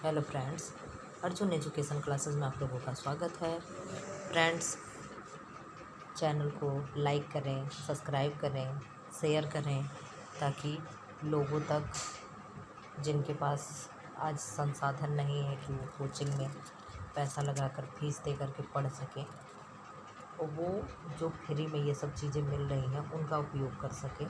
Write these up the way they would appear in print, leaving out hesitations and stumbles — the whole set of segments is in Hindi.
Hello friends, Arjun education classes में आप लोगों का स्वागत है। फ्रेंड्स, चैनल को लाइक करें, सब्सक्राइब करें, शेयर करें ताकि लोगों तक जिनके पास आज संसाधन नहीं है कि वो कोचिंग में पैसा लगाकर फीस दे करके पढ़ सकें, और वो जो फ्री में ये सब चीज़ें मिल रही हैं उनका उपयोग कर सकें।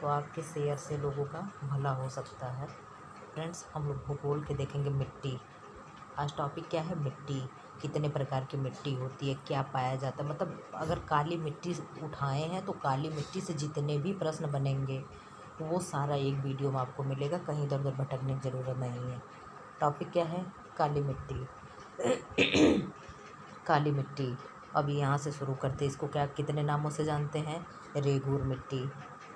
तो आपके शेयर से लोगों का भला हो सकता है। फ्रेंड्स, हम लोग भूगोल के देखेंगे मिट्टी। आज टॉपिक क्या है? मिट्टी। कितने प्रकार की मिट्टी होती है, क्या पाया जाता है, मतलब अगर काली मिट्टी उठाए हैं तो काली मिट्टी से जितने भी प्रश्न बनेंगे वो सारा एक वीडियो में आपको मिलेगा, कहीं इधर उधर भटकने की ज़रूरत नहीं है। टॉपिक क्या है? काली मिट्टी। काली मिट्टी। अब यहाँ से शुरू करते हैं। इसको क्या कितने नामों से जानते हैं? रेगूर मिट्टी,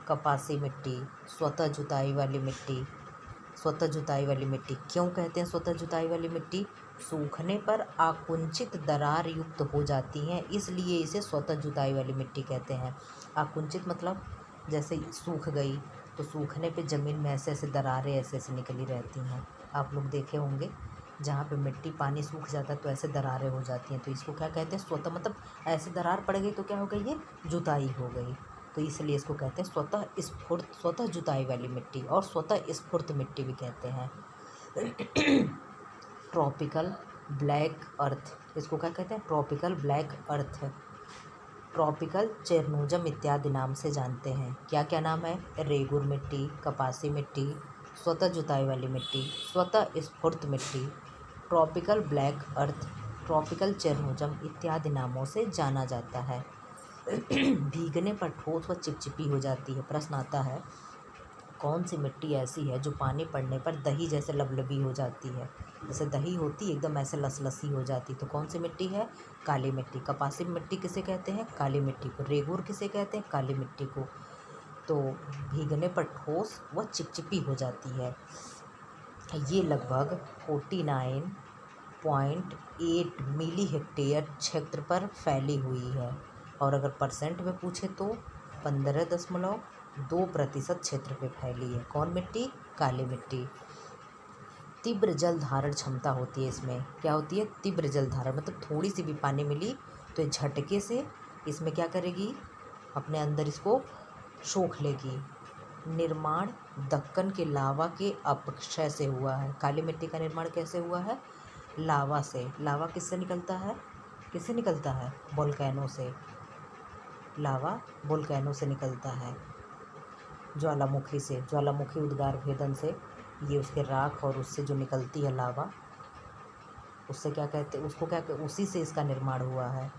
कपासी मिट्टी, स्वतः जुताई वाली मिट्टी। स्वतः जुताई वाली मिट्टी क्यों कहते हैं स्वतः जुताई वाली मिट्टी? सूखने पर आकुंचित दरार युक्त हो जाती हैं, इसलिए इसे स्वतः जुताई वाली मिट्टी कहते हैं। आकुंचित मतलब जैसे सूख गई तो सूखने पे ज़मीन में ऐसे ऐसे दरारें ऐसे ऐसे निकली रहती हैं। आप लोग देखे होंगे जहाँ पे मिट्टी पानी सूख जाता है तो ऐसे दरारें हो जाती हैं, तो इसको क्या कहते हैं? स्वतः, मतलब ऐसे दरार पड़ गई तो क्या हो गई? ये जुताई हो गई। तो इसलिए इसको कहते हैं स्वतः स्फूर्त, स्वतः जुताई वाली मिट्टी, और स्वतः स्फूर्त मिट्टी भी कहते हैं। ट्रॉपिकल ब्लैक अर्थ, इसको क्या कहते हैं? ट्रॉपिकल ब्लैक अर्थ, ट्रॉपिकल चेरनोजम इत्यादि नाम से जानते हैं। क्या क्या नाम है? रेगुर मिट्टी, कपासी मिट्टी, स्वतः जुताई वाली मिट्टी, स्वतः स्फूर्त मिट्टी, ट्रॉपिकल ब्लैक अर्थ, ट्रॉपिकल चेरनोजम इत्यादि नामों से जाना जाता है। भीगने पर ठोस व चिपचिपी हो जाती है। प्रश्न आता है, कौन सी मिट्टी ऐसी है जो पानी पड़ने पर दही जैसे लबलबी हो जाती है? जैसे दही होती है एकदम ऐसे लसलसी हो जाती, तो कौन सी मिट्टी है? काली मिट्टी। कपासी मिट्टी किसे कहते हैं? काली मिट्टी को। रेगूर किसे कहते हैं? काली मिट्टी को। तो भीगने पर ठोस व चिपचिपी हो जाती है। ये लगभग 49.8 मिली हेक्टेयर क्षेत्र पर फैली हुई है, और अगर परसेंट में पूछे तो 15.2% क्षेत्र पे फैली है। कौन मिट्टी? काली मिट्टी। तीव्र जल धारण क्षमता होती है इसमें। क्या होती है? तीव्र जल धारण, मतलब थोड़ी सी भी पानी मिली तो ये झटके से इसमें क्या करेगी? अपने अंदर इसको सोख लेगी। निर्माण दक्कन के लावा के अपक्षय से हुआ है। काली मिट्टी का निर्माण कैसे हुआ है? लावा से। लावा किससे निकलता है? किससे निकलता है? वोल्केनो से। लावा वोल्केनो से निकलता है, ज्वालामुखी से। ज्वालामुखी उद्गार भेदन से ये उसके राख और उससे जो निकलती है लावा, उससे क्या कहते हैं? उसको क्या कहते? उसी से इसका निर्माण हुआ है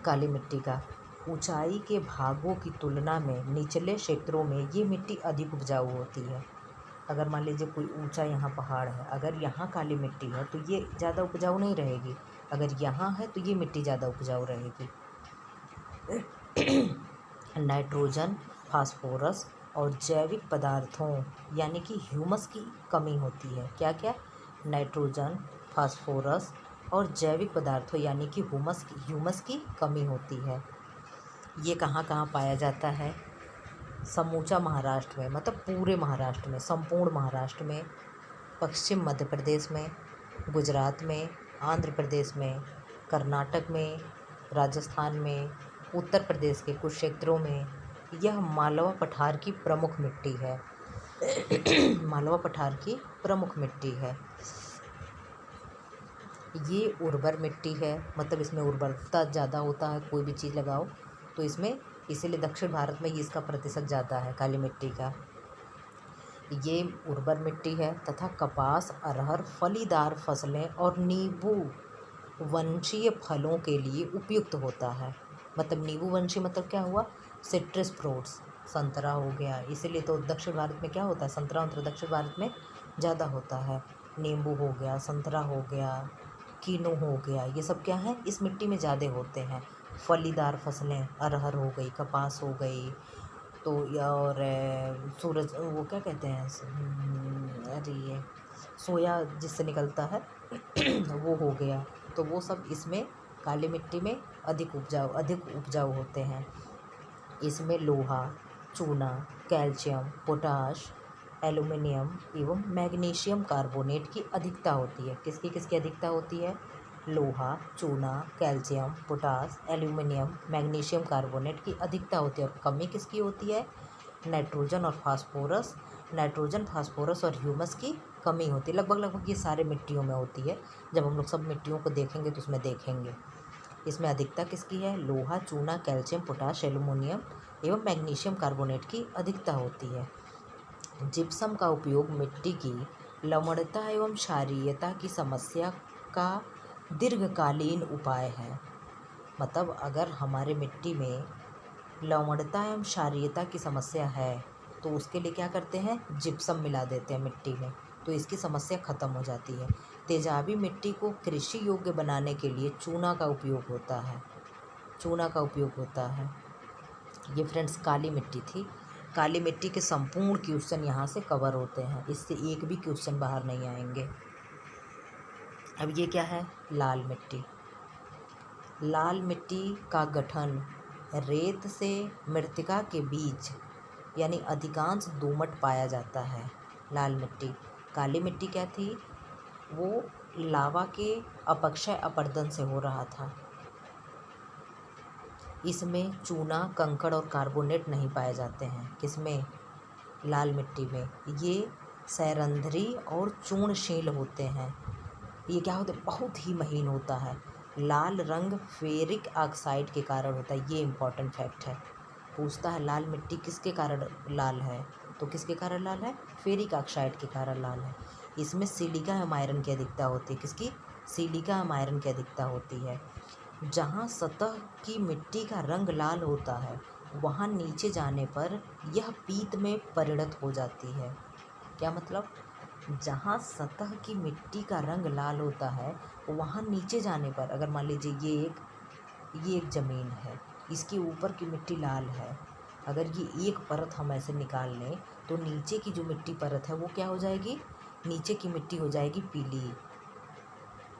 काली मिट्टी का। ऊंचाई के भागों की तुलना में निचले क्षेत्रों में ये मिट्टी अधिक उपजाऊ होती है। अगर मान लीजिए कोई ऊंचा यहाँ पहाड़ है, अगर यहाँ काली मिट्टी है तो ये ज़्यादा उपजाऊ नहीं रहेगी, अगर यहाँ है तो ये मिट्टी ज़्यादा उपजाऊ रहेगी। नाइट्रोजन, फास्फोरस और जैविक पदार्थों यानी कि ह्यूमस की कमी होती है। क्या क्या? नाइट्रोजन, फास्फोरस और जैविक पदार्थों यानी कि ह्यूमस की कमी होती है। ये कहाँ कहाँ पाया जाता है? समूचा महाराष्ट्र में, मतलब पूरे महाराष्ट्र में, संपूर्ण महाराष्ट्र में, पश्चिम मध्य प्रदेश में, गुजरात में, आंध्र प्रदेश में, कर्नाटक में, राजस्थान में, उत्तर प्रदेश के कुछ क्षेत्रों में। यह मालवा पठार की प्रमुख मिट्टी है। मालवा पठार की प्रमुख मिट्टी है। ये उर्वर मिट्टी है, मतलब इसमें उर्वरता ज़्यादा होता है, कोई भी चीज़ लगाओ तो इसमें, इसीलिए दक्षिण भारत में इसका प्रतिशत ज़्यादा है काली मिट्टी का। ये उर्वर मिट्टी है तथा कपास, अरहर, फलीदार फसलें और नींबू वंशीय फलों के लिए उपयुक्त होता है। मतलब नींबू वंशी मतलब क्या हुआ? सिट्रस फ्रूट्स, संतरा हो गया, इसीलिए तो दक्षिण भारत में क्या होता है? संतरा उतरा दक्षिण भारत में ज़्यादा होता है। नींबू हो गया, संतरा हो गया, कीनू हो गया, ये सब क्या है? इस मिट्टी में ज़्यादा होते हैं। फलीदार फसलें, अरहर हो गई, कपास हो गई, तो या और सूरज वो क्या कहते हैं, अरे ये सोया जिससे निकलता है वो हो गया, तो वो सब इसमें काली मिट्टी में अधिक उपजाऊ होते हैं। इसमें लोहा, चूना, कैल्शियम, पोटाश, एल्युमिनियम एवं मैग्नीशियम कार्बोनेट की अधिकता होती है। किसकी किसकी अधिकता होती है? लोहा, चूना, calcium, potash, aluminium, magnesium carbonate की अधिकता होती है। और कमी किसकी होती है? नाइट्रोजन और फास्फोरस, नाइट्रोजन, फास्फोरस और ह्यूमस की कमी होती है। लगभग लगभग ये सारे मिट्टियों में होती है। जब हम लोग सब मिट्टियों को देखेंगे तो उसमें देखेंगे। इसमें अधिकता किसकी है? लोहा, चूना, कैल्शियम, पोटाश, एल्युमिनियम एवं मैग्नीशियम कार्बोनेट की अधिकता होती है। जिप्सम का उपयोग मिट्टी की लवणता एवं क्षारीयता की समस्या का दीर्घकालीन उपाय है। मतलब अगर हमारे मिट्टी में लवणता एवं क्षारीयता की समस्या है तो उसके लिए क्या करते हैं? जिप्सम मिला देते हैं मिट्टी में, तो इसकी समस्या ख़त्म हो जाती है। तेजाबी मिट्टी को कृषि योग्य बनाने के लिए चूना का उपयोग होता है। चूना का उपयोग होता है। ये फ्रेंड्स काली मिट्टी थी। काली मिट्टी के संपूर्ण क्वेश्चन यहाँ से कवर होते हैं, इससे एक भी क्वेश्चन बाहर नहीं आएंगे। अब ये क्या है? लाल मिट्टी। लाल मिट्टी का गठन रेत से मृत्तिका के बीच यानी अधिकांश दोमट पाया जाता है। लाल मिट्टी। काली मिट्टी क्या थी? वो लावा के अपक्षय अपरदन से हो रहा था। इसमें चूना, कंकड़ और कार्बोनेट नहीं पाए जाते हैं। किसमें? लाल मिट्टी में। ये सैरंध्री और चूर्णशील होते हैं। ये क्या होता है? बहुत ही महीन होता है। लाल रंग फेरिक ऑक्साइड के कारण होता है। ये इम्पॉर्टेंट फैक्ट है। पूछता है लाल मिट्टी किसके कारण लाल है? तो किसके कारण लाल है? फेरिक ऑक्साइड के कारण लाल है। इसमें सिलिका एवं आयरन की अधिकता होती है। किसकी? सिलिका एवं आयरन की अधिकता होती है। जहाँ सतह की मिट्टी का रंग लाल होता है वहाँ नीचे जाने पर यह पीत में परिणत हो जाती है। क्या मतलब? जहाँ सतह की मिट्टी का रंग लाल होता है वहाँ नीचे जाने पर, अगर मान लीजिए ये एक ज़मीन है, इसके ऊपर की मिट्टी लाल है, अगर ये एक परत हम ऐसे निकाल लें तो नीचे की जो मिट्टी परत है वो क्या हो जाएगी? नीचे की मिट्टी हो जाएगी पीली।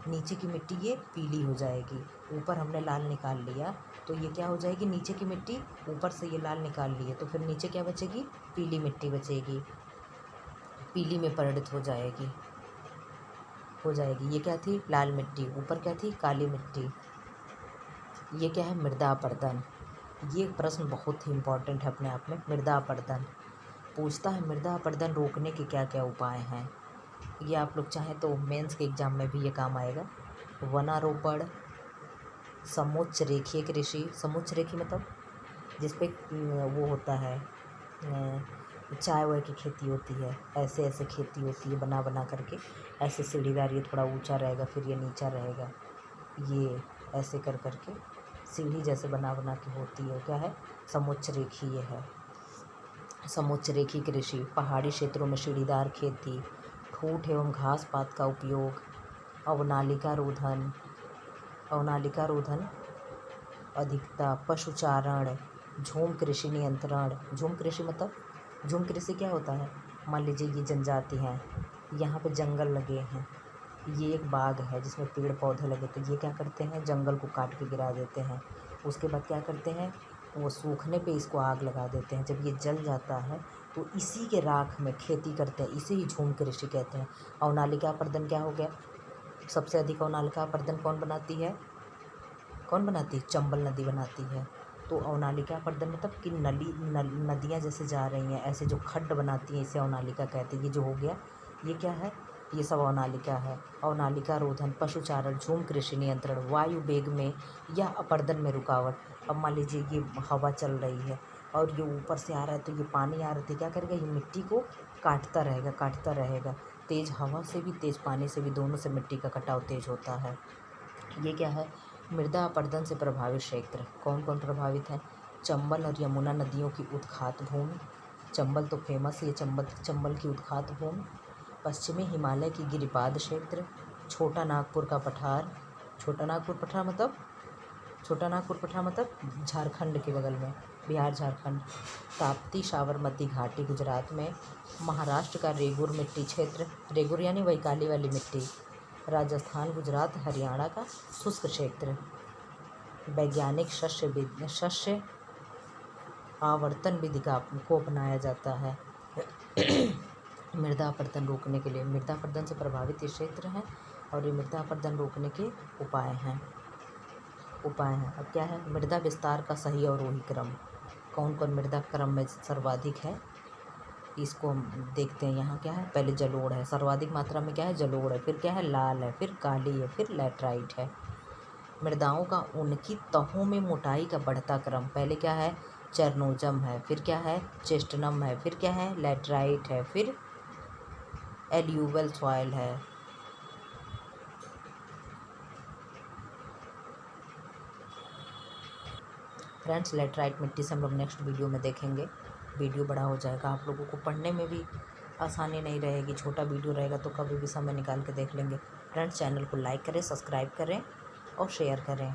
नीचे की मिट्टी ये पीली हो जाएगी। ऊपर हमने लाल निकाल लिया तो ये क्या हो जाएगी? नीचे की मिट्टी, ऊपर से ये लाल निकाल लिए तो फिर नीचे क्या बचेगी? पीली मिट्टी बचेगी। पीली में परिणत हो जाएगी। ये क्या थी? लाल मिट्टी। ऊपर क्या थी? काली मिट्टी। ये क्या है? मृदा अपरदन। ये प्रश्न बहुत ही इम्पोर्टेंट है अपने आप में। मृदा अपरदन पूछता है मृदा अपरदन रोकने के क्या क्या उपाय हैं। ये आप लोग चाहें तो मेंस के एग्ज़ाम में भी ये काम आएगा। वनारोपण, समुच्च रेखीय कृषि। समुच्च रेखी मतलब जिस पे वो होता है चाय वाय की खेती होती है, ऐसे ऐसे खेती होती है बना बना करके। ऐसे सीढ़ीदार, ये थोड़ा ऊंचा रहेगा फिर ये नीचा रहेगा, ये ऐसे कर करके सीढ़ी जैसे बना बना के होती है। क्या है? समुच्च रेखीय है। समुच्च रेखी कृषि। पहाड़ी क्षेत्रों में सीढ़ीदार खेती, ठूठ एवं घास पात का उपयोग, अवनालिका रोधन, अवनालिका रोधन अधिकता, पशुचारण, झूम कृषि नियंत्रण। झूम कृषि मतलब, झूम कृषि क्या होता है? मान लीजिए ये जनजाति हैं, यहाँ पे जंगल लगे हैं, ये एक बाग है जिसमें पेड़ पौधे लगे, तो ये क्या करते हैं? जंगल को काट के गिरा देते हैं। उसके बाद क्या करते हैं? वो सूखने पे इसको आग लगा देते हैं। जब ये जल जाता है तो इसी के राख में खेती करते हैं। इसे ही झूम कृषि कहते हैं। अवनालिका अपरदन क्या हो गया? सबसे अधिक अवनालिका अपरदन कौन बनाती है? कौन बनाती है? चंबल नदी बनाती है। तो अवनालिका अपरदन मतलब कि नदियाँ जैसे जा रही हैं, ऐसे जो खड्ड बनाती हैं इसे अवनालिका कहते हैं। ये जो हो गया ये क्या है? ये सब अवनालिका है। अवनालिका रोधन, पशुचारण, झूम कृषि नियंत्रण, वायु वेग में या अपरदन में रुकावट। अब मान लीजिए ये हवा चल रही है और ये ऊपर से आ रहा है तो ये पानी आ रहा है, क्या करेगा? ये मिट्टी को काटता रहेगा। तेज़ हवा से भी तेज़ पानी से भी, दोनों से मिट्टी का कटाव तेज़ होता है। ये क्या है? मृदा अपरदन से प्रभावित क्षेत्र। कौन कौन प्रभावित हैं? चंबल और यमुना नदियों की उत्खात भूमि। चंबल तो फेमस है, चंबल की उत्खात भूमि। पश्चिमी हिमालय की गिरिपाद क्षेत्र। छोटा नागपुर का पठार। छोटा नागपुर पठार मतलब झारखंड के बगल में, बिहार झारखंड। ताप्ती साबरमती घाटी गुजरात में। महाराष्ट्र का रेगुर मिट्टी क्षेत्र। रेगुर यानी वही काली वाली मिट्टी। राजस्थान, गुजरात, हरियाणा का शुष्क क्षेत्र। वैज्ञानिक शस्य आवर्तन विधि को अपनाया जाता है। मृदा अपरदन रोकने के लिए, मृदा अपरदन से प्रभावित ये क्षेत्र हैं और ये मृदा अपरदन रोकने के उपाय हैं। अब क्या है, मृदा विस्तार का सही और वही क्रम, कौन कौन मृदा क्रम में सर्वाधिक है इसको हम देखते हैं। यहाँ क्या है, पहले जलोढ़ है, सर्वाधिक मात्रा में क्या है, जलोढ़ है, फिर क्या है, लाल है, फिर काली है, फिर लैटराइट है। मृदाओं का उनकी तहों में मोटाई का बढ़ता क्रम, पहले क्या है, चेरनोजम है, फिर क्या है, चेस्टनम है, फिर क्या है, लैटराइट है, फिर एल्यूवल सॉइल है। फ्रेंड्स, लैटराइट मिट्टी से हम लोग नेक्स्ट वीडियो में देखेंगे। वीडियो बड़ा हो जाएगा, आप लोगों को पढ़ने में भी आसानी नहीं रहेगी, छोटा वीडियो रहेगा तो कभी भी समय निकाल के देख लेंगे। फ्रेंड्स, चैनल को लाइक करें, सब्सक्राइब करें और शेयर करें।